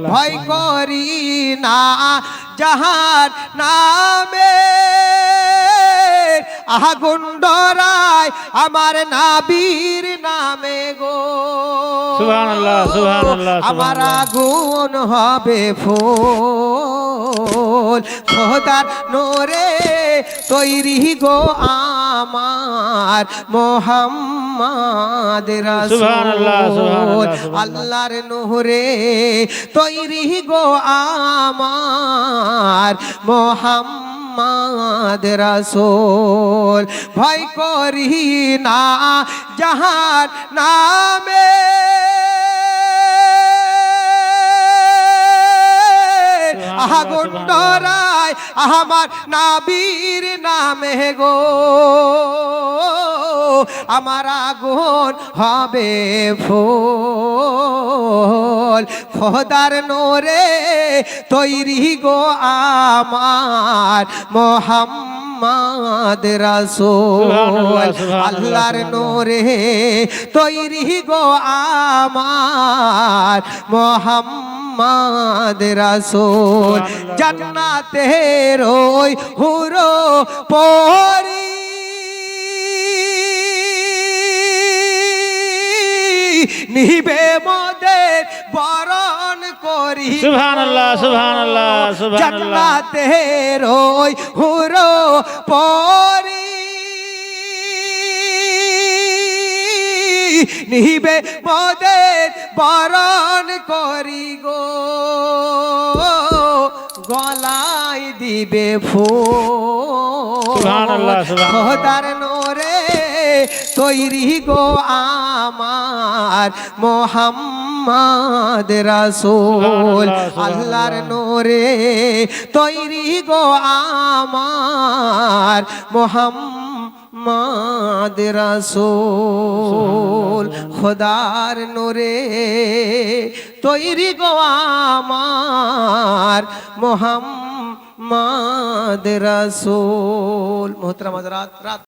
ভয় করি না জাহান নামে আগুন ডরায় আমার নবীর নামে গো সুবহানাল্লাহ সুবহানাল্লাহ আমার আগুন হবে ফুল খোদার নূরে তৈরি গো আমার মোহাম্মদ রাসূল আল্লাহর নূরে তৈরি গো আমার মোহাম্মদ রাসূল ভয় করি না জাহান নামে আগুন ডরায় আমার নবীর নামে গো আমার আগুন হবে ফুল খোদার নূরে তৈরি গো আমার মোহাম্মদ রাসূল আল্লাহর নূরে তৈরি গো আমার মোহাম্মদ রাসূল জান্নাতের ওই হুরো পরি নিবে মোদের বরণ করি সুবহানাল্লাহ সুবহানাল্লাহ সুবহানাল্লাহ জান্নাতের ওই হুরো পরি নিবে মোদের বরণ করি গো গলায় দিবে ফুল সুবহানাল্লাহ খোদার নূরে তৈরি গো আমার মোহাম্মদ রাসূল আল্লাহর নূরে তৈরি গো আমার মোহাম্মদ রাসূল খোদার নূরে তৈরি গো আমার মোহাম্মদ রাসূল। মোহতরম হযরত রাত